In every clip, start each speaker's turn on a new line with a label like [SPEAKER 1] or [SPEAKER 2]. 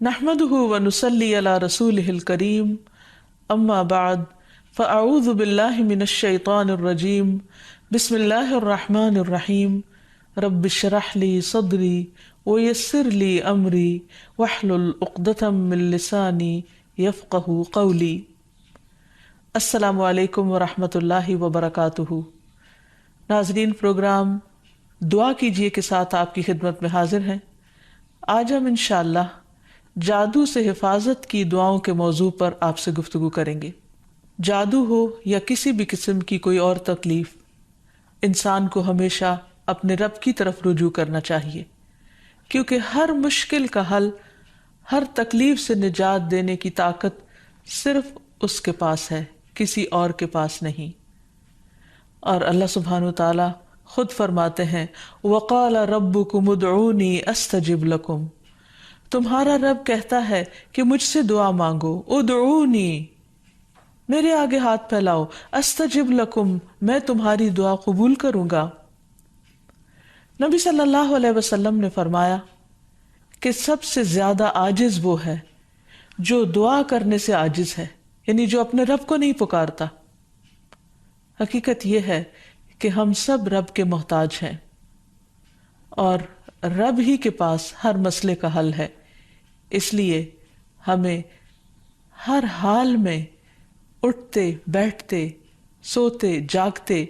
[SPEAKER 1] نحمده ونصلي على رسوله الكريم اما بعد فاعوذ بالله من الشيطان الرجيم بسم الله الرحمن الرحيم رب اشرح لي صدري ويسر لي امري واحلل عقدة من لساني يفقهوا قولي۔ السلام علیکم ورحمۃ اللہ وبرکاتہ۔ ناظرین، پروگرام دعا کیجئے کے ساتھ آپ کی خدمت میں حاضر ہیں۔ آج ہم انشاءاللہ جادو سے حفاظت کی دعاؤں کے موضوع پر آپ سے گفتگو کریں گے۔ جادو ہو یا کسی بھی قسم کی کوئی اور تکلیف، انسان کو ہمیشہ اپنے رب کی طرف رجوع کرنا چاہیے، کیونکہ ہر مشکل کا حل، ہر تکلیف سے نجات دینے کی طاقت صرف اس کے پاس ہے، کسی اور کے پاس نہیں۔ اور اللہ سبحانہ وتعالی خود فرماتے ہیں وَقَالَ رَبُّكُمُ ادْعُونِي أَسْتَجِبْ لَكُمْ، تمہارا رب کہتا ہے کہ مجھ سے دعا مانگو، ادعونی، میرے آگے ہاتھ پھیلاؤ، استجب لکم، میں تمہاری دعا قبول کروں گا۔ نبی صلی اللہ علیہ وسلم نے فرمایا کہ سب سے زیادہ عاجز وہ ہے جو دعا کرنے سے عاجز ہے، یعنی جو اپنے رب کو نہیں پکارتا۔ حقیقت یہ ہے کہ ہم سب رب کے محتاج ہیں اور رب ہی کے پاس ہر مسئلے کا حل ہے، اس لیے ہمیں ہر حال میں اٹھتے بیٹھتے سوتے جاگتے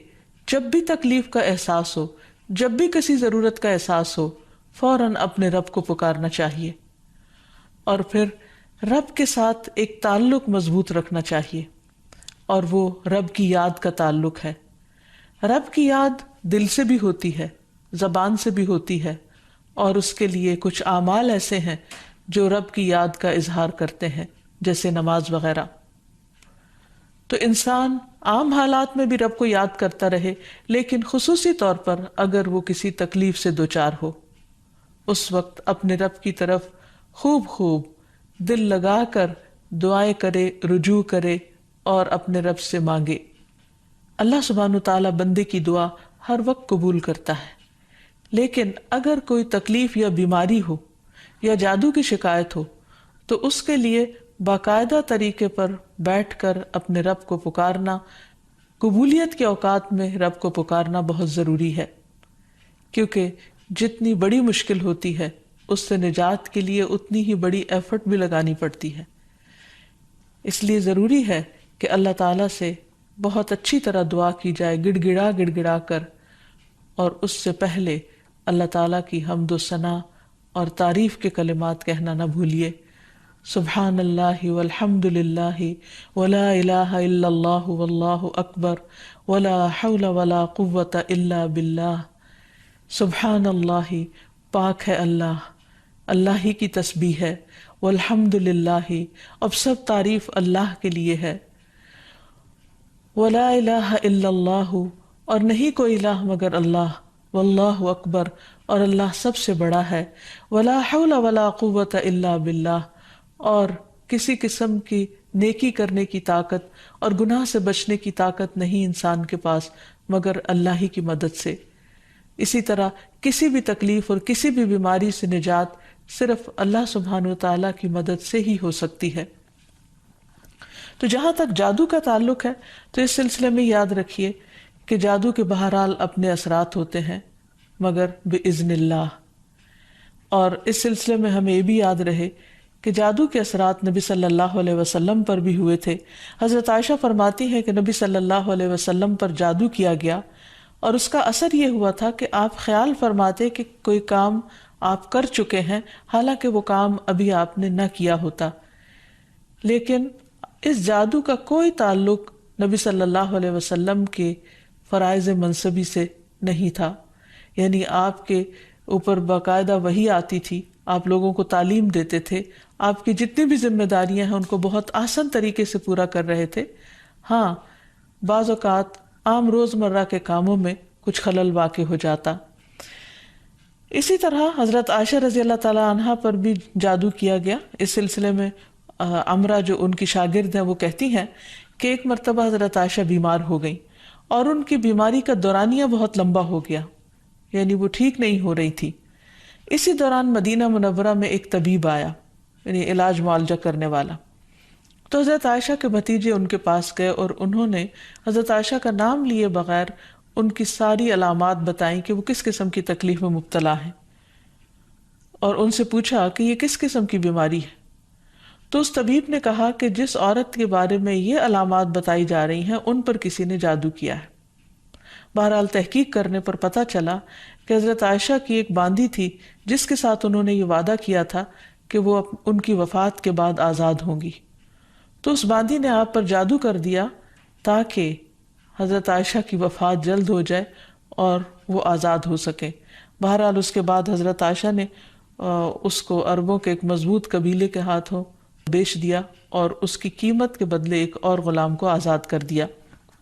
[SPEAKER 1] جب بھی تکلیف کا احساس ہو، جب بھی کسی ضرورت کا احساس ہو، فوراً اپنے رب کو پکارنا چاہیے اور پھر رب کے ساتھ ایک تعلق مضبوط رکھنا چاہیے، اور وہ رب کی یاد کا تعلق ہے۔ رب کی یاد دل سے بھی ہوتی ہے، زبان سے بھی ہوتی ہے، اور اس کے لیے کچھ اعمال ایسے ہیں جو رب کی یاد کا اظہار کرتے ہیں، جیسے نماز وغیرہ۔ تو انسان عام حالات میں بھی رب کو یاد کرتا رہے، لیکن خصوصی طور پر اگر وہ کسی تکلیف سے دوچار ہو، اس وقت اپنے رب کی طرف خوب خوب دل لگا کر دعائیں کرے، رجوع کرے اور اپنے رب سے مانگے۔ اللہ سبحانہ وتعالی بندے کی دعا ہر وقت قبول کرتا ہے، لیکن اگر کوئی تکلیف یا بیماری ہو یا جادو کی شکایت ہو تو اس کے لیے باقاعدہ طریقے پر بیٹھ کر اپنے رب کو پکارنا، قبولیت کے اوقات میں رب کو پکارنا بہت ضروری ہے، کیونکہ جتنی بڑی مشکل ہوتی ہے اس سے نجات کے لیے اتنی ہی بڑی ایفرٹ بھی لگانی پڑتی ہے۔ اس لیے ضروری ہے کہ اللہ تعالیٰ سے بہت اچھی طرح دعا کی جائے، گڑ گڑا کر، اور اس سے پہلے اللہ تعالیٰ کی حمد و ثنا اور تعریف کے کلمات کہنا نہ بھولیے۔ سبحان اللہ والحمد للہ ولا الہ الا اللہ واللہ اکبر ولا حول ولا قوة الا باللہ۔ سبحان اللہ، پاک ہے اللہ، اللہ ہی کی تسبیح ہے، والحمد للہ، اب سب تعریف اللہ کے لیے ہے، ولا الہ الا اللہ، اور نہیں کوئی الہ مگر اللہ، واللہ اکبر، اور اللہ سب سے بڑا ہے، ولا حول ولا قوة الا باللہ، اور کسی قسم کی نیکی کرنے کی طاقت اور گناہ سے بچنے کی طاقت نہیں انسان کے پاس مگر اللہ ہی کی مدد سے۔ اسی طرح کسی بھی تکلیف اور کسی بھی بیماری سے نجات صرف اللہ سبحانہ وتعالیٰ کی مدد سے ہی ہو سکتی ہے۔ تو جہاں تک جادو کا تعلق ہے تو اس سلسلے میں یاد رکھیے کہ جادو کے بہرحال اپنے اثرات ہوتے ہیں مگر بإذن اللہ، اور اس سلسلے میں ہمیں یہ بھی یاد رہے کہ جادو کے اثرات نبی صلی اللہ علیہ وسلم پر بھی ہوئے تھے۔ حضرت عائشہ فرماتی ہیں کہ نبی صلی اللہ علیہ وسلم پر جادو کیا گیا اور اس کا اثر یہ ہوا تھا کہ آپ خیال فرماتے کہ کوئی کام آپ کر چکے ہیں، حالانکہ وہ کام ابھی آپ نے نہ کیا ہوتا، لیکن اس جادو کا کوئی تعلق نبی صلی اللہ علیہ وسلم کے فرائض منصبی سے نہیں تھا، یعنی آپ کے اوپر باقاعدہ وحی آتی تھی، آپ لوگوں کو تعلیم دیتے تھے، آپ کی جتنی بھی ذمہ داریاں ہیں ان کو بہت آسان طریقے سے پورا کر رہے تھے۔ ہاں، بعض اوقات عام روزمرہ کے کاموں میں کچھ خلل واقع ہو جاتا۔ اسی طرح حضرت عائشہ رضی اللہ تعالی عنہا پر بھی جادو کیا گیا۔ اس سلسلے میں عمرہ جو ان کی شاگرد ہیں وہ کہتی ہیں کہ ایک مرتبہ حضرت عائشہ بیمار ہو گئیں اور ان کی بیماری کا دورانیہ بہت لمبا ہو گیا، یعنی وہ ٹھیک نہیں ہو رہی تھی۔ اسی دوران مدینہ منورہ میں ایک طبیب آیا یعنی علاج معالجہ کرنے والا۔ تو حضرت عائشہ کے بھتیجے ان کے پاس گئے اور انہوں نے حضرت عائشہ کا نام لیے بغیر ان کی ساری علامات بتائیں کہ وہ کس قسم کی تکلیف میں مبتلا ہیں، اور ان سے پوچھا کہ یہ کس قسم کی بیماری ہے۔ تو اس طبیب نے کہا کہ جس عورت کے بارے میں یہ علامات بتائی جا رہی ہیں ان پر کسی نے جادو کیا ہے۔ بہرحال تحقیق کرنے پر پتہ چلا کہ حضرت عائشہ کی ایک باندی تھی جس کے ساتھ انہوں نے یہ وعدہ کیا تھا کہ وہ ان کی وفات کے بعد آزاد ہوں گی۔ تو اس باندی نے آپ پر جادو کر دیا تاکہ حضرت عائشہ کی وفات جلد ہو جائے اور وہ آزاد ہو سکے۔ بہرحال اس کے بعد حضرت عائشہ نے اس کو عربوں کے ایک مضبوط قبیلے کے ہاتھوں بیچ دیا اور اس کی قیمت کے بدلے ایک اور غلام کو آزاد کر دیا۔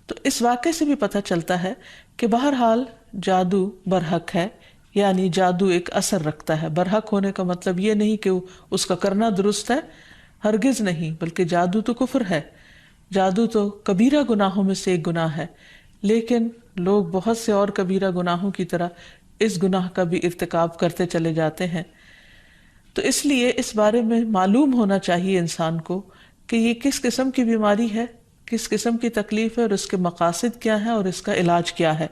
[SPEAKER 1] تو اس واقعے سے بھی پتہ چلتا ہے کہ بہرحال جادو برحق ہے، یعنی جادو ایک اثر رکھتا ہے۔ برحق ہونے کا مطلب یہ نہیں کہ اس کا کرنا درست ہے، ہرگز نہیں، بلکہ جادو تو کفر ہے، جادو تو کبیرہ گناہوں میں سے ایک گناہ ہے، لیکن لوگ بہت سے اور کبیرہ گناہوں کی طرح اس گناہ کا بھی ارتکاب کرتے چلے جاتے ہیں۔ تو اس لیے اس بارے میں معلوم ہونا چاہیے انسان کو کہ یہ کس قسم کی بیماری ہے، کس قسم کی تکلیف ہے، اور اس کے مقاصد کیا ہیں اور اس کا علاج کیا ہے۔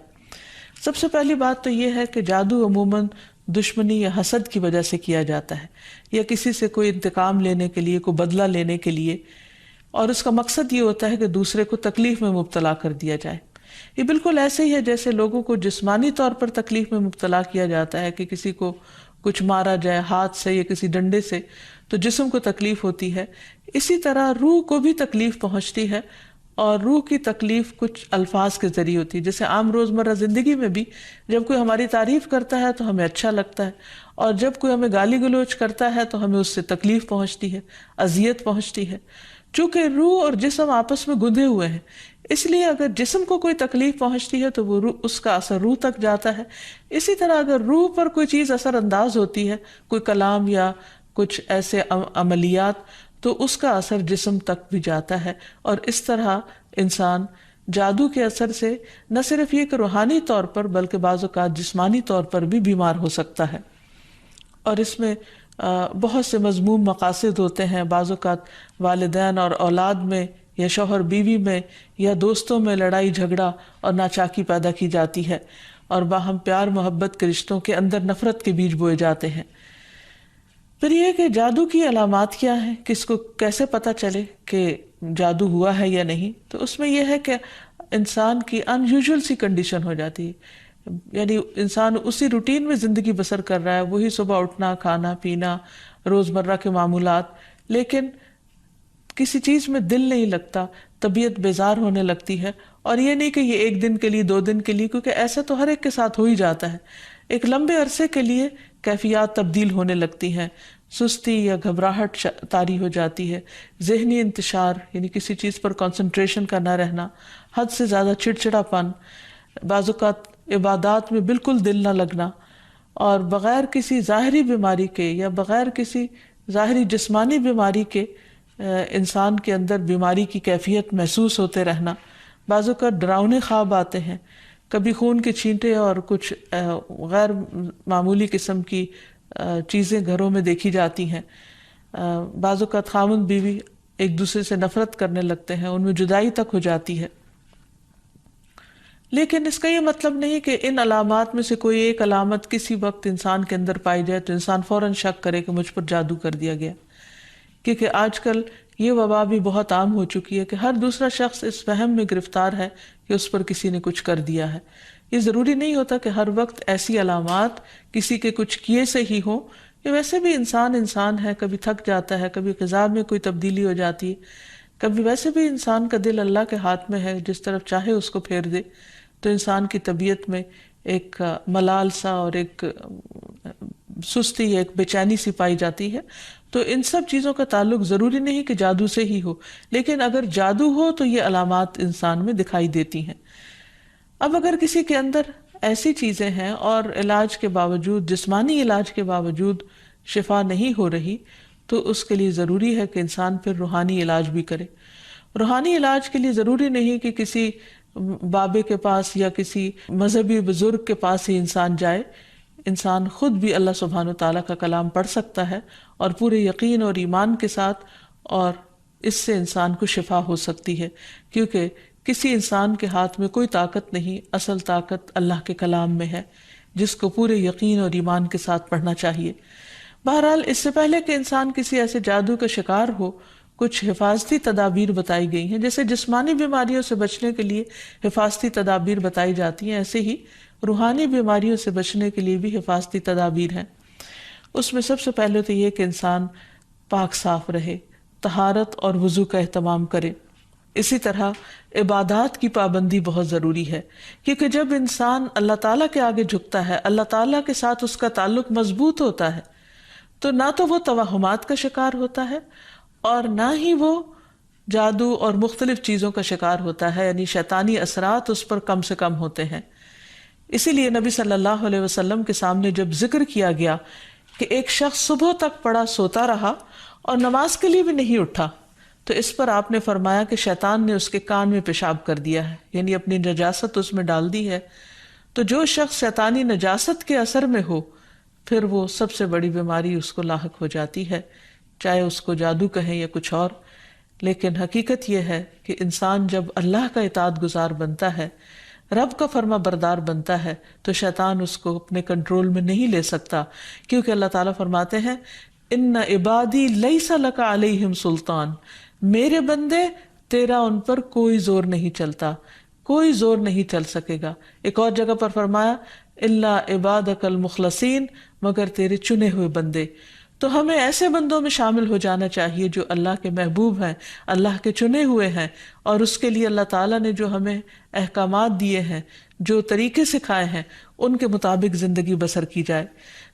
[SPEAKER 1] سب سے پہلی بات تو یہ ہے کہ جادو عموماً دشمنی یا حسد کی وجہ سے کیا جاتا ہے، یا کسی سے کوئی انتقام لینے کے لیے، کوئی بدلہ لینے کے لیے، اور اس کا مقصد یہ ہوتا ہے کہ دوسرے کو تکلیف میں مبتلا کر دیا جائے۔ یہ بالکل ایسے ہی ہے جیسے لوگوں کو جسمانی طور پر تکلیف میں مبتلا کیا جاتا ہے کہ کسی کو کچھ مارا جائے ہاتھ سے یا کسی ڈنڈے سے تو جسم کو تکلیف ہوتی ہے، اسی طرح روح کو بھی تکلیف پہنچتی ہے، اور روح کی تکلیف کچھ الفاظ کے ذریعے ہوتی ہے۔ جیسے عام روزمرہ زندگی میں بھی جب کوئی ہماری تعریف کرتا ہے تو ہمیں اچھا لگتا ہے، اور جب کوئی ہمیں گالی گلوچ کرتا ہے تو ہمیں اس سے تکلیف پہنچتی ہے، اذیت پہنچتی ہے۔ چونکہ روح اور جسم آپس میں گندھے ہوئے ہیں، اس لیے اگر جسم کو کوئی تکلیف پہنچتی ہے تو وہ روح، اس کا اثر روح تک جاتا ہے۔ اسی طرح اگر روح پر کوئی چیز اثر انداز ہوتی ہے، کوئی کلام یا کچھ ایسے عملیات، تو اس کا اثر جسم تک بھی جاتا ہے، اور اس طرح انسان جادو کے اثر سے نہ صرف یہ کہ روحانی طور پر بلکہ بعض اوقات جسمانی طور پر بھی بیمار ہو سکتا ہے۔ اور اس میں بہت سے مذموم مقاصد ہوتے ہیں۔ بعض اوقات والدین اور اولاد میں یا شوہر بیوی میں یا دوستوں میں لڑائی جھگڑا اور ناچاکی پیدا کی جاتی ہے، اور باہم پیار محبت کے رشتوں کے اندر نفرت کے بیج بوئے جاتے ہیں۔ پھر یہ کہ جادو کی علامات کیا ہیں، کس کو کیسے پتہ چلے کہ جادو ہوا ہے یا نہیں، تو اس میں یہ ہے کہ انسان کی ان یوزول سی کنڈیشن ہو جاتی ہے، یعنی انسان اسی روٹین میں زندگی بسر کر رہا ہے، وہی صبح اٹھنا، کھانا پینا، روزمرہ کے معمولات، لیکن کسی چیز میں دل نہیں لگتا، طبیعت بیزار ہونے لگتی ہے۔ اور یہ نہیں کہ یہ ایک دن کے لیے، 2 دن کے لیے، کیونکہ ایسا تو ہر ایک کے ساتھ ہو ہی جاتا ہے، ایک لمبے عرصے کے لیے کیفیات تبدیل ہونے لگتی ہیں، سستی یا گھبراہٹ طاری ہو جاتی ہے، ذہنی انتشار یعنی کسی چیز پر کنسنٹریشن کا نہ رہنا، حد سے زیادہ چڑچڑا پن، بعض اوقات عبادات میں بالکل دل نہ لگنا، اور بغیر کسی ظاہری بیماری کے یا بغیر کسی ظاہری جسمانی بیماری کے انسان کے اندر بیماری کی کیفیت محسوس ہوتے رہنا، بعض اوقات ڈراؤنے خواب آتے ہیں، کبھی خون کے چھینٹے اور کچھ غیر معمولی قسم کی چیزیں گھروں میں دیکھی جاتی ہیں، بعض اوقات خاوند بیوی ایک دوسرے سے نفرت کرنے لگتے ہیں، ان میں جدائی تک ہو جاتی ہے۔ لیکن اس کا یہ مطلب نہیں کہ ان علامات میں سے کوئی ایک علامت کسی وقت انسان کے اندر پائی جائے تو انسان فوراً شک کرے کہ مجھ پر جادو کر دیا گیا، کیونکہ آج کل یہ وبا بھی بہت عام ہو چکی ہے کہ ہر دوسرا شخص اس وہم میں گرفتار ہے کہ اس پر کسی نے کچھ کر دیا ہے۔ یہ ضروری نہیں ہوتا کہ ہر وقت ایسی علامات کسی کے کچھ کیے سے ہی ہوں، یہ ویسے بھی انسان ہے، کبھی تھک جاتا ہے، کبھی غذا میں کوئی تبدیلی ہو جاتی ہے، کبھی ویسے بھی انسان کا دل اللہ کے ہاتھ میں ہے، جس طرف چاہے اس کو پھیر دے، تو انسان کی طبیعت میں ایک ملال سا اور ایک سستی، ایک بے چینی سی پائی جاتی ہے۔ تو ان سب چیزوں کا تعلق ضروری نہیں کہ جادو سے ہی ہو، لیکن اگر جادو ہو تو یہ علامات انسان میں دکھائی دیتی ہیں۔ اب اگر کسی کے اندر ایسی چیزیں ہیں اور علاج کے باوجود، جسمانی علاج کے باوجود شفا نہیں ہو رہی، تو اس کے لیے ضروری ہے کہ انسان پھر روحانی علاج بھی کرے۔ روحانی علاج کے لیے ضروری نہیں کہ کسی بابے کے پاس یا کسی مذہبی بزرگ کے پاس ہی انسان جائے، انسان خود بھی اللہ سبحانہ تعالیٰ کا کلام پڑھ سکتا ہے اور پورے یقین اور ایمان کے ساتھ، اور اس سے انسان کو شفا ہو سکتی ہے، کیونکہ کسی انسان کے ہاتھ میں کوئی طاقت نہیں، اصل طاقت اللہ کے کلام میں ہے، جس کو پورے یقین اور ایمان کے ساتھ پڑھنا چاہیے۔ بہرحال اس سے پہلے کہ انسان کسی ایسے جادو کا شکار ہو، کچھ حفاظتی تدابیر بتائی گئی ہیں۔ جیسے جسمانی بیماریوں سے بچنے کے لیے حفاظتی تدابیر بتائی جاتی ہیں، ایسے ہی روحانی بیماریوں سے بچنے کے لیے بھی حفاظتی تدابیر ہیں۔ اس میں سب سے پہلے تو یہ کہ انسان پاک صاف رہے، طہارت اور وضو کا اہتمام کرے۔ اسی طرح عبادات کی پابندی بہت ضروری ہے، کیونکہ جب انسان اللہ تعالیٰ کے آگے جھکتا ہے، اللہ تعالیٰ کے ساتھ اس کا تعلق مضبوط ہوتا ہے، تو نہ تو وہ توہمات کا شکار ہوتا ہے اور نہ ہی وہ جادو اور مختلف چیزوں کا شکار ہوتا ہے، یعنی شیطانی اثرات اس پر کم سے کم ہوتے ہیں۔ اسی لیے نبی صلی اللہ علیہ وسلم کے سامنے جب ذکر کیا گیا کہ ایک شخص صبح تک پڑا سوتا رہا اور نماز کے لیے بھی نہیں اٹھا، تو اس پر آپ نے فرمایا کہ شیطان نے اس کے کان میں پیشاب کر دیا ہے، یعنی اپنی نجاست اس میں ڈال دی ہے۔ تو جو شخص شیطانی نجاست کے اثر میں ہو، پھر وہ سب سے بڑی بیماری اس کو لاحق ہو جاتی ہے، چاہے اس کو جادو کہیں یا کچھ اور۔ لیکن حقیقت یہ ہے کہ انسان جب اللہ کا اطاعت گزار بنتا ہے، رب کا فرما بردار بنتا ہے، تو شیطان اس کو اپنے کنٹرول میں نہیں لے سکتا، کیونکہ اللہ تعالیٰ فرماتے ہیں ان عبادی لیس لک علیہم سلطان، میرے بندے تیرا ان پر کوئی زور نہیں چلتا، کوئی زور نہیں چل سکے گا۔ ایک اور جگہ پر فرمایا الا عبادک المخلصین، مگر تیرے چنے ہوئے بندے۔ تو ہمیں ایسے بندوں میں شامل ہو جانا چاہیے جو اللہ کے محبوب ہیں، اللہ کے چنے ہوئے ہیں، اور اس کے لیے اللہ تعالیٰ نے جو ہمیں احکامات دیے ہیں، جو طریقے سکھائے ہیں، ان کے مطابق زندگی بسر کی جائے۔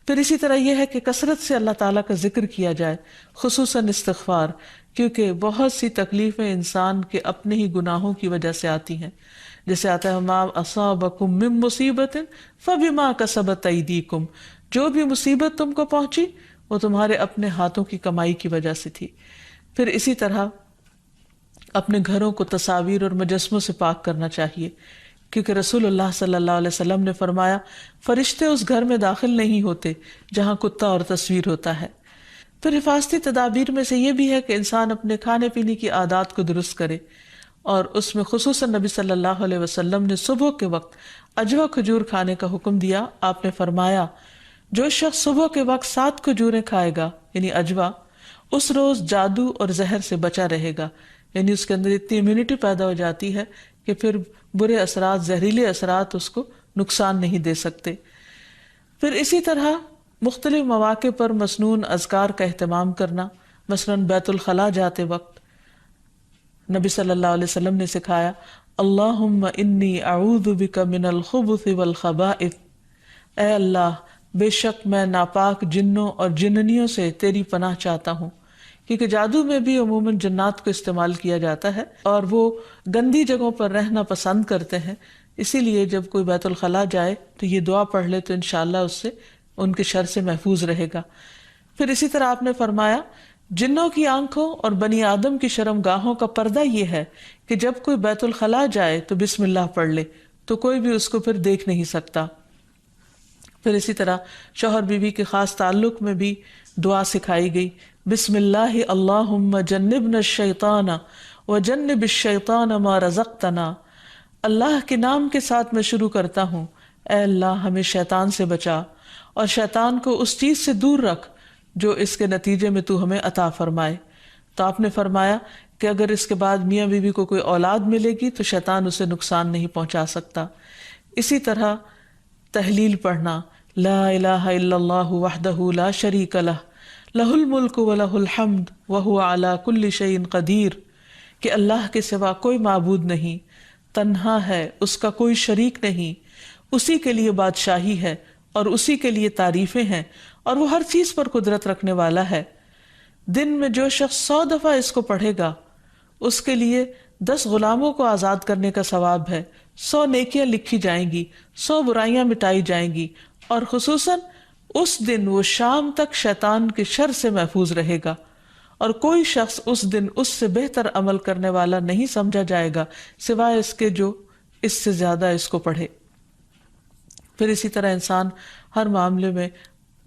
[SPEAKER 1] پھر اسی طرح یہ ہے کہ کثرت سے اللہ تعالیٰ کا ذکر کیا جائے، خصوصاً استغفار، کیونکہ بہت سی تکلیفیں انسان کے اپنے ہی گناہوں کی وجہ سے آتی ہیں۔ جیسے آتا ہے ما اصابکم من مصیبت فبما کسبت ایدیکم، جو بھی مصیبت تم کو پہنچی وہ تمہارے اپنے ہاتھوں کی کمائی کی وجہ سے تھی۔ پھر اسی طرح اپنے گھروں کو تصاویر اور مجسموں سے پاک کرنا چاہیے، کیونکہ رسول اللہ صلی اللہ علیہ وسلم نے فرمایا فرشتے اس گھر میں داخل نہیں ہوتے جہاں کتا اور تصویر ہوتا ہے۔ پھر حفاظتی تدابیر میں سے یہ بھی ہے کہ انسان اپنے کھانے پینے کی عادات کو درست کرے، اور اس میں خصوصاً نبی صلی اللہ علیہ وسلم نے صبح کے وقت اجوا کھجور کھانے کا حکم دیا۔ آپ نے فرمایا جو شخص صبح کے وقت 7 کھجوریں کھائے گا، یعنی اجوا، اس روز جادو اور زہر سے بچا رہے گا، یعنی اس کے اندر اتنی امیونٹی پیدا ہو جاتی ہے کہ پھر برے اثرات، زہریلے اثرات اس کو نقصان نہیں دے سکتے۔ پھر اسی طرح مختلف مواقع پر مسنون اذکار کا اہتمام کرنا، مثلاً بیت الخلاء جاتے وقت نبی صلی اللہ علیہ وسلم نے سکھایا اللہم انی اعوذ بک من الخبث والخبائث، اے اللہ بے شک میں ناپاک جنوں اور جننیوں سے تیری پناہ چاہتا ہوں، کیونکہ جادو میں بھی عموماً جنات کو استعمال کیا جاتا ہے اور وہ گندی جگہوں پر رہنا پسند کرتے ہیں، اسی لیے جب کوئی بیت الخلاء جائے تو یہ دعا پڑھ لے تو انشاءاللہ اس سے ان کے شر سے محفوظ رہے گا۔ پھر اسی طرح آپ نے فرمایا جنوں کی آنکھوں اور بنی آدم کی شرم گاہوں کا پردہ یہ ہے کہ جب کوئی بیت الخلاء جائے تو بسم اللہ پڑھ لے، تو کوئی بھی اس کو پھر دیکھ نہیں سکتا۔ پھر اسی طرح شوہر بیوی کے خاص تعلق میں بھی دعا سکھائی گئی، بسم اللہ اللہم جنبنا الشیطان وجنب الشیطان ما رزقتنا، اللہ کے نام کے ساتھ میں شروع کرتا ہوں، اے اللہ ہمیں شیطان سے بچا اور شیطان کو اس چیز سے دور رکھ جو اس کے نتیجے میں تو ہمیں عطا فرمائے۔ تو آپ نے فرمایا کہ اگر اس کے بعد میاں بیوی کو کوئی اولاد ملے گی تو شیطان اسے نقصان نہیں پہنچا سکتا۔ اسی طرح تحلیل پڑھنا، لا الہ الا اللہ وحدہ لا شریک لہ لہ الملک ولہ الحمد وہو علی کل شیء قدیر، کہ اللہ کے سوا کوئی معبود نہیں، تنہا ہے، اس کا کوئی شریک نہیں، اسی کے لیے بادشاہی ہے اور اسی کے لیے تعریفیں ہیں، اور وہ ہر چیز پر قدرت رکھنے والا ہے۔ دن میں جو شخص 100 دفعہ اس کو پڑھے گا اس کے لیے 10 غلاموں کو آزاد کرنے کا ثواب ہے، 100 نیکیاں لکھی جائیں گی، 100 برائیاں مٹائی جائیں گی، اور خصوصاً اس دن وہ شام تک شیطان کے شر سے محفوظ رہے گا، اور کوئی شخص اس دن اس سے بہتر عمل کرنے والا نہیں سمجھا جائے گا سوائے اس کے جو اس سے زیادہ اس کو پڑھے۔ پھر اسی طرح انسان ہر معاملے میں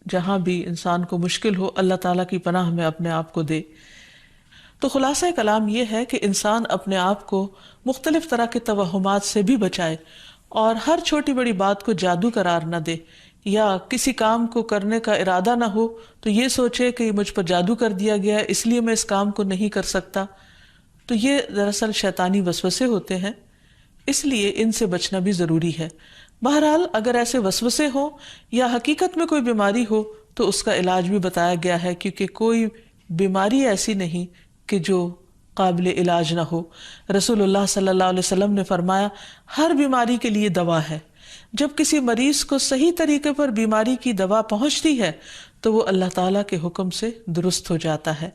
[SPEAKER 1] جہاں بھی انسان کو مشکل ہو اللہ تعالیٰ کی پناہ میں اپنے آپ کو دے۔ تو خلاصہ کلام یہ ہے کہ انسان اپنے آپ کو مختلف طرح کے توہمات سے بھی بچائے اور ہر چھوٹی بڑی بات کو جادو قرار نہ دے، یا کسی کام کو کرنے کا ارادہ نہ ہو تو یہ سوچے کہ مجھ پر جادو کر دیا گیا ہے اس لیے میں اس کام کو نہیں کر سکتا۔ تو یہ دراصل شیطانی وسوسے ہوتے ہیں، اس لیے ان سے بچنا بھی ضروری ہے۔ بہرحال اگر ایسے وسوسے ہوں یا حقیقت میں کوئی بیماری ہو تو اس کا علاج بھی بتایا گیا ہے، کیونکہ کوئی بیماری ایسی نہیں کہ جو قابل علاج نہ ہو۔ رسول اللہ صلی اللہ علیہ وسلم نے فرمایا ہر بیماری کے لیے دوا ہے۔ جب کسی مریض کو صحیح طریقے پر بیماری کی دوا پہنچتی ہے تو وہ اللہ تعالیٰ کے حکم سے درست ہو جاتا ہے۔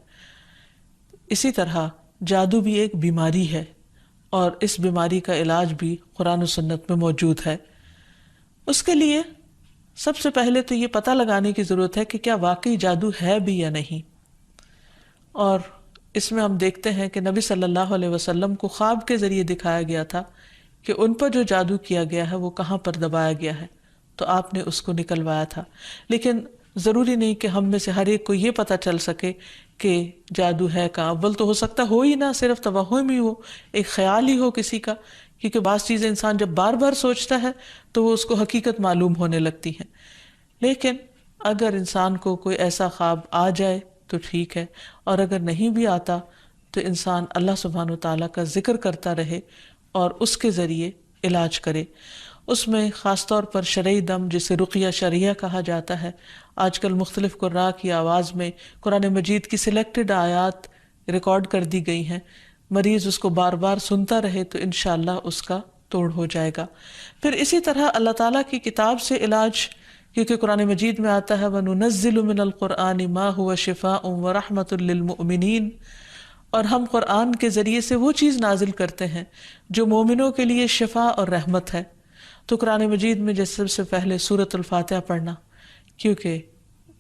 [SPEAKER 1] اسی طرح جادو بھی ایک بیماری ہے اور اس بیماری کا علاج بھی قرآن و سنت میں موجود ہے۔ اس کے لیے سب سے پہلے تو یہ پتہ لگانے کی ضرورت ہے کہ کیا واقعی جادو ہے بھی یا نہیں۔ اور اس میں ہم دیکھتے ہیں کہ نبی صلی اللہ علیہ وسلم کو خواب کے ذریعے دکھایا گیا تھا کہ ان پر جو جادو کیا گیا ہے وہ کہاں پر دبایا گیا ہے، تو آپ نے اس کو نکلوایا تھا۔ لیکن ضروری نہیں کہ ہم میں سے ہر ایک کو یہ پتہ چل سکے کہ جادو ہے کہاں۔ اول تو ہو سکتا ہو ہی نہ، صرف توہم ہی ہو، ایک خیال ہی ہو کسی کا، کیونکہ بعض چیزیں انسان جب بار بار سوچتا ہے تو وہ اس کو حقیقت معلوم ہونے لگتی ہیں۔ لیکن اگر انسان کو کوئی ایسا خواب آ جائے تو ٹھیک ہے، اور اگر نہیں بھی آتا تو انسان اللہ سبحانہ و تعالیٰ کا ذکر کرتا رہے اور اس کے ذریعے علاج کرے۔ اس میں خاص طور پر شرعی دم جسے رقیہ شرعیہ کہا جاتا ہے، آج کل مختلف قراء کی آواز میں قرآن مجید کی سلیکٹڈ آیات ریکارڈ کر دی گئی ہیں، مریض اس کو بار بار سنتا رہے تو انشاءاللہ اس کا توڑ ہو جائے گا۔ پھر اسی طرح اللہ تعالیٰ کی کتاب سے علاج، کیونکہ قرآن مجید میں آتا ہے وَنُنَزِّلُ مِنَ الْقُرْآنِ مَا هُوَ شِفَاءٌ وَرَحْمَةٌ لِّلْمُؤْمِنِينَ، اور ہم قرآن کے ذریعے سے وہ چیز نازل کرتے ہیں جو مومنوں کے لیے شفا اور رحمت ہے۔ تو قرآن مجید میں جیسے سب سے پہلے سورۃ الفاتحہ پڑھنا، کیونکہ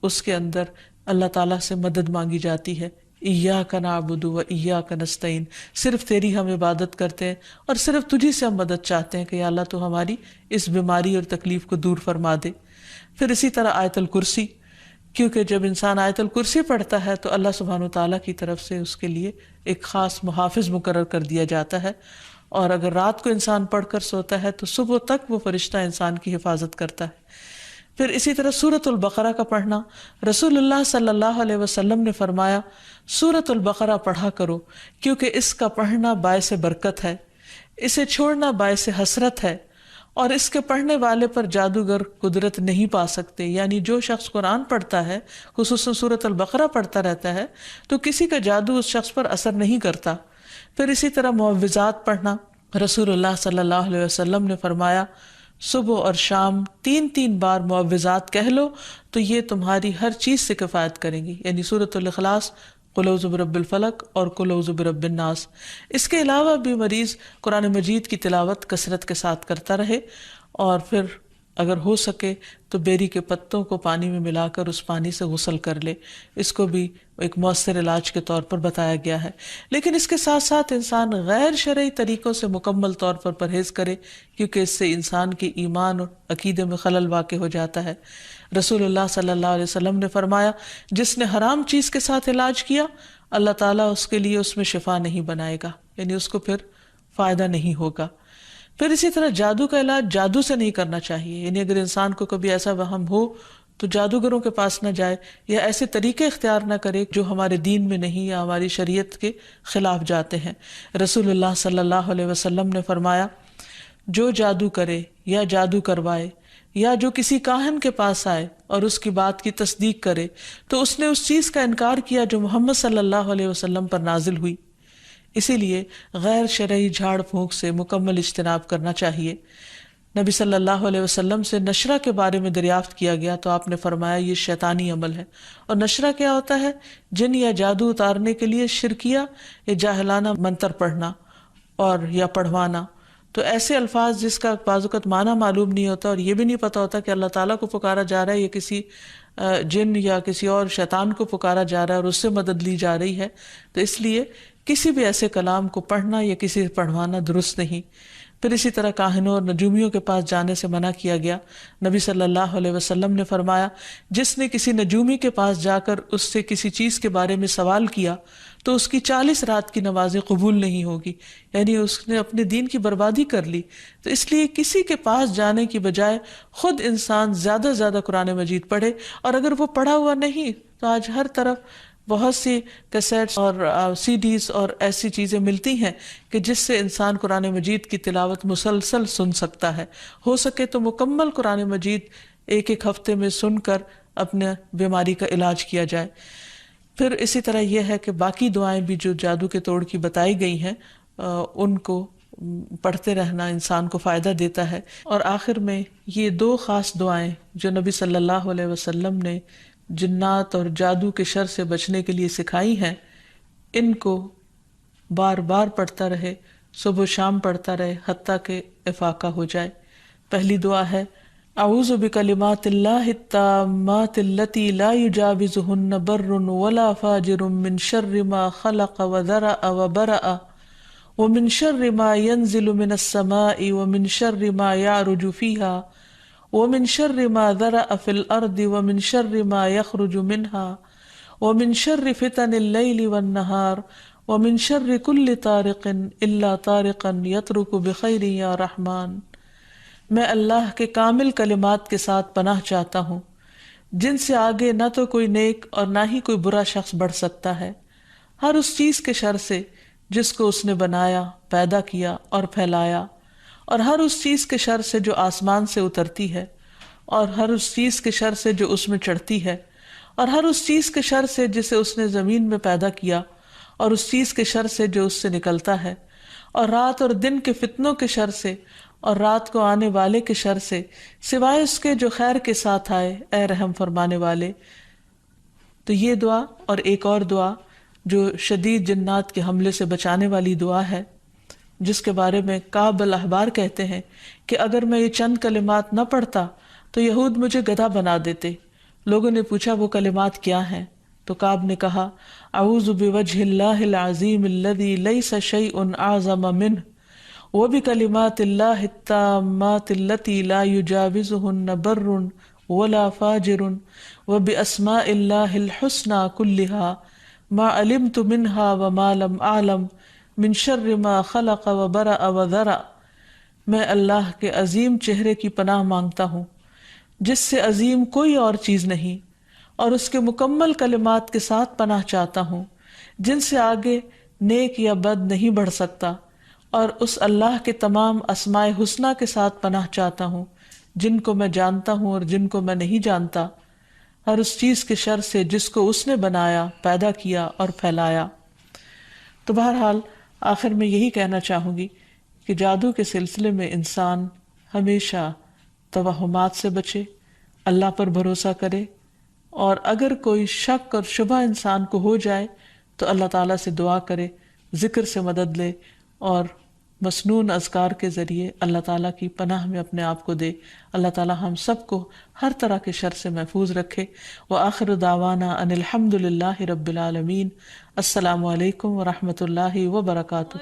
[SPEAKER 1] اس کے اندر اللہ تعالیٰ سے مدد مانگی جاتی ہے، ایاک نعبد و ایاک نستعین، صرف تیری ہم عبادت کرتے ہیں اور صرف تجھی سے ہم مدد چاہتے ہیں کہ یا اللہ تو ہماری اس بیماری اور تکلیف کو دور فرما دے۔ پھر اسی طرح آیت الکرسی، کیونکہ جب انسان آیت الکرسی پڑھتا ہے تو اللہ سبحانہ وتعالیٰ کی طرف سے اس کے لیے ایک خاص محافظ مقرر کر دیا جاتا ہے، اور اگر رات کو انسان پڑھ کر سوتا ہے تو صبح تک وہ فرشتہ انسان کی حفاظت کرتا ہے۔ پھر اسی طرح سورۃ البقرہ کا پڑھنا، رسول اللہ صلی اللہ علیہ وسلم نے فرمایا سورۃ البقرہ پڑھا کرو، کیونکہ اس کا پڑھنا باعث برکت ہے، اسے چھوڑنا باعث حسرت ہے، اور اس کے پڑھنے والے پر جادوگر قدرت نہیں پا سکتے۔ یعنی جو شخص قرآن پڑھتا ہے، خصوصاً سورۃ البقرہ پڑھتا رہتا ہے، تو کسی کا جادو اس شخص پر اثر نہیں کرتا۔ پھر اسی طرح معوذات پڑھنا، رسول اللہ صلی اللہ علیہ وسلم نے فرمایا صبح اور شام 3 بار معوذات کہہ لو تو یہ تمہاری ہر چیز سے کفایت کریں گی، یعنی سورۃ الاخلاص، قل اعوذ برب الفلق اور قل اعوذ برب الناس۔ اس کے علاوہ بھی مریض قرآن مجید کی تلاوت کثرت کے ساتھ کرتا رہے، اور پھر اگر ہو سکے تو بیری کے پتوں کو پانی میں ملا کر اس پانی سے غسل کر لے، اس کو بھی ایک مؤثر علاج کے طور پر بتایا گیا ہے۔ لیکن اس کے ساتھ ساتھ انسان غیر شرعی طریقوں سے مکمل طور پر پرہیز کرے، کیونکہ اس سے انسان کے ایمان اور عقیدے میں خلل واقع ہو جاتا ہے۔ رسول اللہ صلی اللہ علیہ وسلم نے فرمایا جس نے حرام چیز کے ساتھ علاج کیا اللہ تعالیٰ اس کے لیے اس میں شفا نہیں بنائے گا، یعنی اس کو پھر فائدہ نہیں ہوگا۔ پھر اسی طرح جادو کا علاج جادو سے نہیں کرنا چاہیے، یعنی اگر انسان کو کبھی ایسا وہم ہو تو جادوگروں کے پاس نہ جائے یا ایسے طریقے اختیار نہ کرے جو ہمارے دین میں نہیں یا ہماری شریعت کے خلاف جاتے ہیں۔ رسول اللہ صلی اللہ علیہ وسلم نے فرمایا جو جادو کرے یا جادو کروائے یا جو کسی کاہن کے پاس آئے اور اس کی بات کی تصدیق کرے تو اس نے اس چیز کا انکار کیا جو محمد صلی اللہ علیہ وسلم پر نازل ہوئی۔ اسی لیے غیر شرعی جھاڑ پھونک سے مکمل اجتناب کرنا چاہیے۔ نبی صلی اللہ علیہ وسلم سے نشرہ کے بارے میں دریافت کیا گیا تو آپ نے فرمایا یہ شیطانی عمل ہے۔ اور نشرہ کیا ہوتا ہے؟ جن یا جادو اتارنے کے لیے شرکیہ یا جاہلانہ منتر پڑھنا اور یا پڑھوانا۔ تو ایسے الفاظ جس کا بعض اوقات معنی معلوم نہیں ہوتا اور یہ بھی نہیں پتہ ہوتا کہ اللہ تعالیٰ کو پکارا جا رہا ہے یا کسی جن یا کسی اور شیطان کو پکارا جا رہا ہے اور اس سے مدد لی جا رہی ہے، تو اس لیے کسی بھی ایسے کلام کو پڑھنا یا کسی سے پڑھوانا درست نہیں۔ پھر اسی طرح کاہنوں اور نجومیوں کے پاس جانے سے منع کیا گیا۔ نبی صلی اللہ علیہ وسلم نے فرمایا، جس نے کسی نجومی کے پاس جا کر اس سے کسی چیز کے بارے میں سوال کیا تو اس کی 40 رات کی نمازیں قبول نہیں ہوگی، یعنی اس نے اپنے دین کی بربادی کر لی۔ تو اس لیے کسی کے پاس جانے کی بجائے خود انسان زیادہ سے زیادہ قرآن مجید پڑھے، اور اگر وہ پڑھا ہوا نہیں تو آج ہر طرف بہت سی کیسیٹس اور سی ڈیز اور ایسی چیزیں ملتی ہیں کہ جس سے انسان قرآن مجید کی تلاوت مسلسل سن سکتا ہے۔ ہو سکے تو مکمل قرآن مجید ایک ایک ہفتے میں سن کر اپنے بیماری کا علاج کیا جائے۔ پھر اسی طرح یہ ہے کہ باقی دعائیں بھی جو جادو کے توڑ کی بتائی گئی ہیں ان کو پڑھتے رہنا انسان کو فائدہ دیتا ہے۔ اور آخر میں یہ 2 خاص دعائیں جو نبی صلی اللہ علیہ وسلم نے جنات اور جادو کے شر سے بچنے کے لیے سکھائی ہیں، ان کو بار بار پڑھتا رہے، صبح و شام پڑھتا رہے حتیٰ کہ افاقہ ہو جائے۔ پہلی دعا ہے، اعوذ بکلمات اللہ التامات التی لا یجاوزہن بر ولا فاجر من شر ما خلق وذرأ وبرأ ومن شر ما ينزل من السماء ومن شر ما يعرج فيها ومن شر ما ذرأ في الأرض ومن شر ما يخرج منها ومن شر فتن الليل والنهار ومن شر كل طارق إلا طارقا يطرق بخير يا رحمن۔ میں اللہ کے کامل کلمات کے ساتھ پناہ چاہتا ہوں جن سے آگے نہ تو کوئی نیک اور نہ ہی کوئی برا شخص بڑھ سکتا ہے، ہر اس چیز کے شر سے جس کو اس نے بنایا، پیدا کیا اور پھیلایا، اور ہر اس چیز کے شر سے جو آسمان سے اترتی ہے، اور ہر اس چیز کے شر سے جو اس میں چڑھتی ہے، اور ہر اس چیز کے شر سے جسے اس نے زمین میں پیدا کیا، اور اس چیز کے شر سے جو اس سے نکلتا ہے، اور رات اور دن کے فتنوں کے شر سے، اور رات کو آنے والے کے شر سے، سوائے اس کے جو خیر کے ساتھ آئے، اے رحم فرمانے والے۔ تو یہ دعا اور ایک اور دعا جو شدید جنات کے حملے سے بچانے والی دعا ہے، جس کے بارے میں کعب الاحبار کہتے ہیں کہ اگر میں یہ چند کلمات نہ پڑھتا تو یہود مجھے گدھا بنا دیتے۔ لوگوں نے پوچھا وہ کلمات کیا ہیں؟ تو کعب نے کہا، اعوذ بوجہ اللہ العظیم الذی لیس شیء اعظم منہ وبکلمات اللہ التامات التی لا یجاوزہن بر ولا فاجر وباسماء اللہ الحسنى کلها ما علمت منها وما لم اعلم من شر ما خلق وبرأ وذرأ۔ میں اللہ کے عظیم چہرے کی پناہ مانگتا ہوں جس سے عظیم کوئی اور چیز نہیں، اور اس کے مکمل کلمات کے ساتھ پناہ چاہتا ہوں جن سے آگے نیک یا بد نہیں بڑھ سکتا، اور اس اللہ کے تمام اسماء حسنہ کے ساتھ پناہ چاہتا ہوں جن کو میں جانتا ہوں اور جن کو میں نہیں جانتا، ہر اس چیز کے شر سے جس کو اس نے بنایا، پیدا کیا اور پھیلایا۔ تو بہرحال آخر میں یہی کہنا چاہوں گی کہ جادو کے سلسلے میں انسان ہمیشہ توہمات سے بچے، اللہ پر بھروسہ کرے، اور اگر کوئی شک اور شبہ انسان کو ہو جائے تو اللہ تعالیٰ سے دعا کرے، ذکر سے مدد لے، اور مسنون اذکار کے ذریعے اللہ تعالیٰ کی پناہ میں اپنے آپ کو دے۔ اللہ تعالیٰ ہم سب کو ہر طرح کے شر سے محفوظ رکھے۔ وآخر دعوانا ان الحمد للہ رب العالمین۔ السلام علیکم ورحمۃ اللہ وبرکاتہ۔